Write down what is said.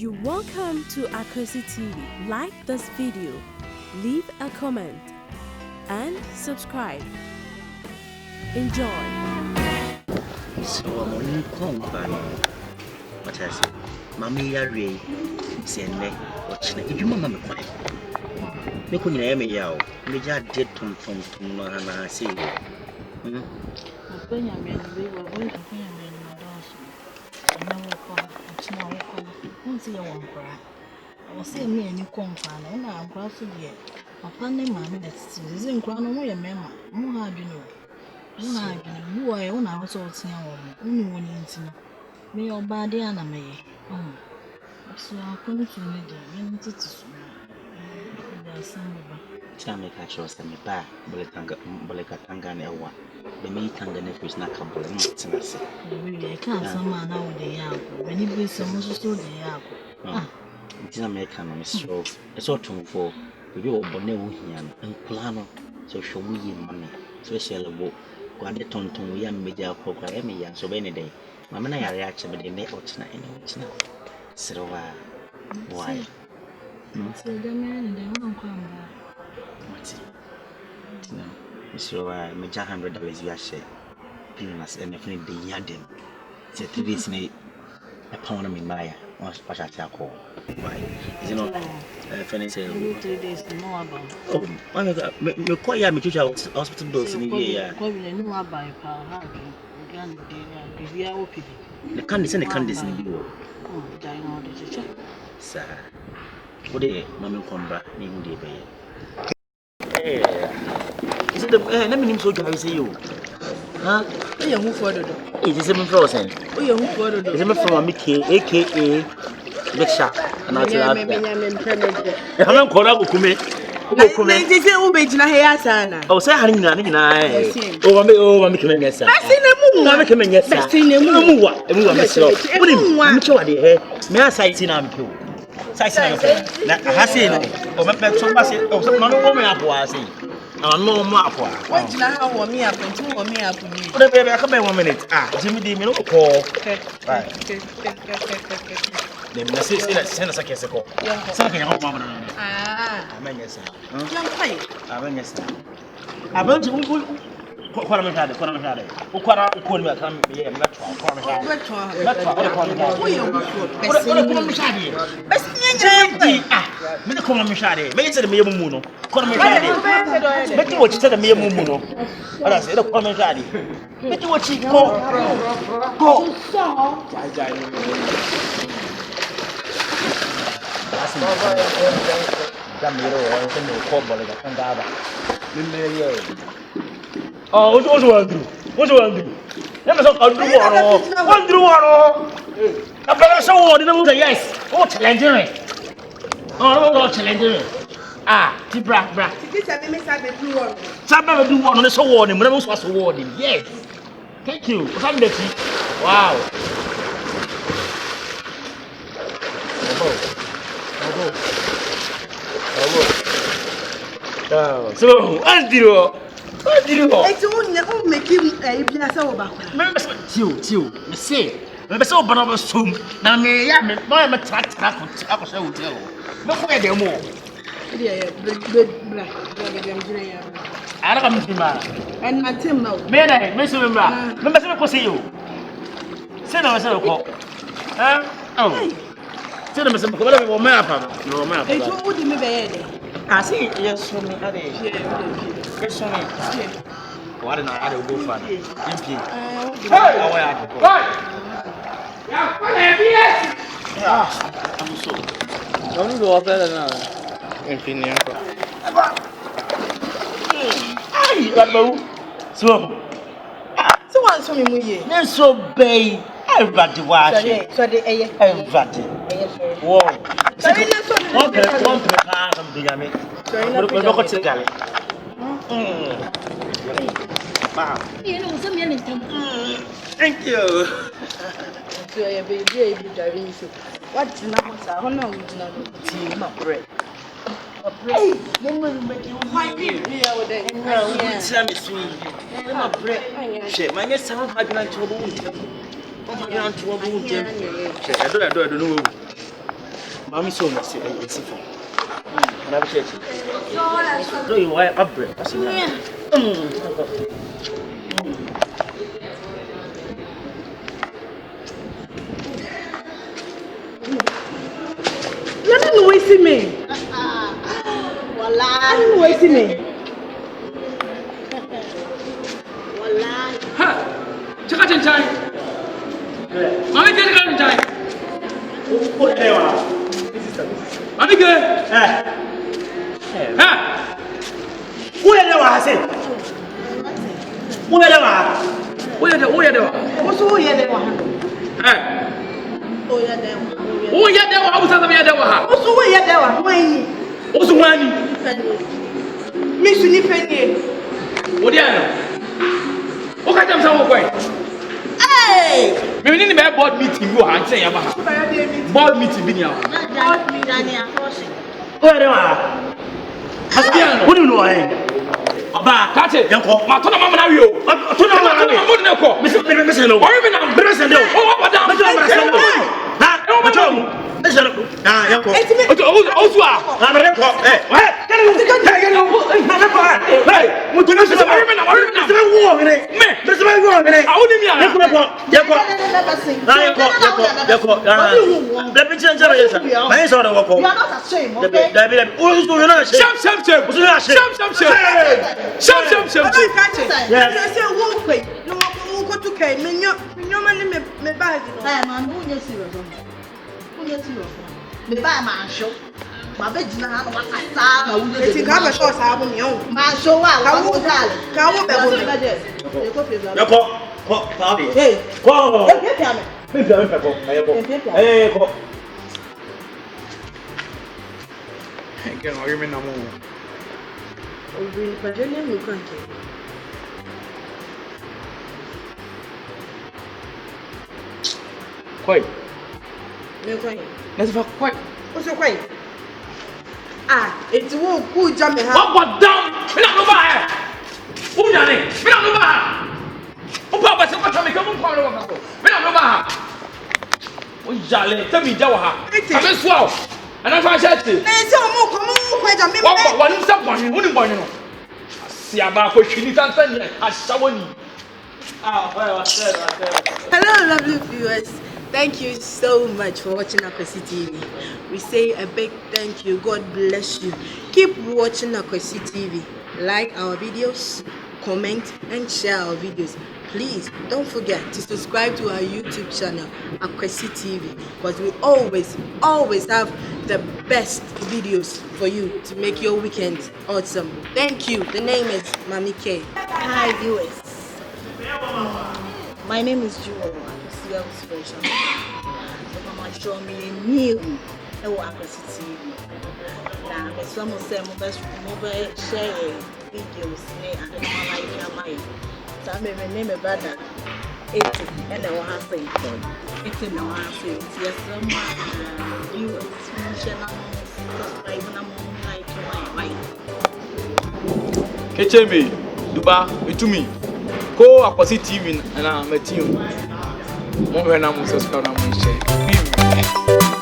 You're welcome to AKWASI TV. Like this video, leave a comment, and subscribe. Enjoy. So I'm only calling what I say. Mammy, I read, send me watching it. If you mamma quiet, make when you me out. Major did from and I say, When you're men, we were going to be a man in my daughter. I never call it now. Won't see a one cry. I will say me and you come fan, and I'm proud to be upon the mammy that's in crown away a member. More hard you know. You are own house or tea only one intimate. Me or body and I may. So I couldn't feel it. And it's Chame catch us and me back, Bolecatanga Newa. The meat and the nephews not come for the I can't some man now with the apple. When it be so much so the apple. It's an American on a stroke. It's all to for you or Bonnet and Plano. So show me money. So shall a book. Go the tonton, we are media for Emmy, so any day. Mamma, I reaction with the net or tonight. So, why? So the man and they won't come back. What's it? No, Mr. Major $100 Yashe. Peanuts and definitely the Yadim. Said 3 days in a pound of Maya. What I call. Why? Is it not? Fanny said 3 days to know about. Oh, my God, you're quite young, which hospital bills in a year. Probably no more by power. We are open. The candies and the candies in the world. Oh, dying all the teacher. Sir, what day, Mammy Combra, name the bay. Is it the name so I say you? Huh? Who for the it is 7%. Who for the is from a Mickey, AKA Big Shark, and I tell you, I'm going to come. Oh, say, I didn't know. Oh, I'm making yes, sir. I'm making yes, sir. I'm sure I did. May I say, I'm cool. Say, I say, oh, my somebody, oh, some woman up was saying. I'm no more for what you know what me up and 2 or me up to me. But baby, I come in 1 minute. Jimmy D. Mino call. Right. The message that send us a case of something. I mean, yes, sir. I mean, yes, sir. I want to what I'm had, what I'm had. What I call me a come here, not try. Mene koma mshade me yetse me yemu no koma mshade meti wo chite me yemu no ala se koma mshade meti wo chi ko jai damiro o se me ko bole ga kanga ba mille ye ojo andru ya me so andru waro abela so wo ni na mu yes o challenge me oh, no, challenge. Bra. This is me sabe do one. Sabe do one on the so warning. We never was warning. Yes. Thank you. Wow. Oh. So, Andrew. It's only make him a biasa over. Remember, Tio. Me say. Me say oba sum. Na me ya me no me tractor ko say hotel. Me ko e dey mo. Black. Ara kam tima. En na tim now. Me na me so me bra. Me say ko say you. Say na me say ko. Oh. Say na me say ko bala me ma apa. No ma apa. E to wo di me be ye dey. See, yes so me ade. Yes so me. What na ade go fan. MP. I'm so. Don't go up there now. Infinity. So what's on me? Then so bay. Everybody watch it. So everybody. Whoa. One pass something I mean. We're not to get it. You know, some young thank you. So I be driving. What's the number? I don't know. My bread. Hey, then we make you find me. Tell me sweet. My bread. Shit, my next time I'm going to trouble. I don't know. Mammy so much. It's a phone. And I've said, no, you are up bread. Let me know see me. Let me know see me. Ha! Check out in time. Mommy, get it in time. What do you want? Mommy, get ha! Who are you? I said, who are you? Where the What's who you there? Oh, yeah, there was something there. What's who you there? Why? What's one? Miss Unipenny. What do you know? What kind of someone going? Hey! Maybe in the board meeting, you are saying about board meeting. Who are you? What do you know? Aba, catch it. Yanko, Matona Mamma now you. Matona Mamma, Mr. President, or even I'm President. Oh, Madame, Yanko. Also, I'm a record. My bed is not a I think I'm a short album. My show out. I won't quite. What's your quite? Ah, it's who good jam me. What down? We don't know about it. Who done it? We don't know about it. Who papa said what time come on? We don't know about it. We jolly. Tell me, Jawaha. I'm a swell. And I'm going to say, there's no more come on, quite a minute. what is someone who wouldn't see about what she needs and send it as someone. Hello, lovely viewers. Thank you so much for watching AKWASI TV. We say a big thank you. God bless you. Keep watching AKWASI TV. Like our videos, comment, and share our videos. Please don't forget to subscribe to our YouTube channel, AKWASI TV, because we always have the best videos for you to make your weekend awesome. Thank you. The name is Mami K. Hi viewers. My name is Jewel. Mama show me new AKWASI TV. Now, me some say mobile share videos and like my. So me name me brother. 80 and I want to say 80 now I say yes some viewers channel subscribe na mo like my. Kechemi, Duba, Itumi. Ko AKWASI TV na my team. Mo be na mo subscribe na mo share.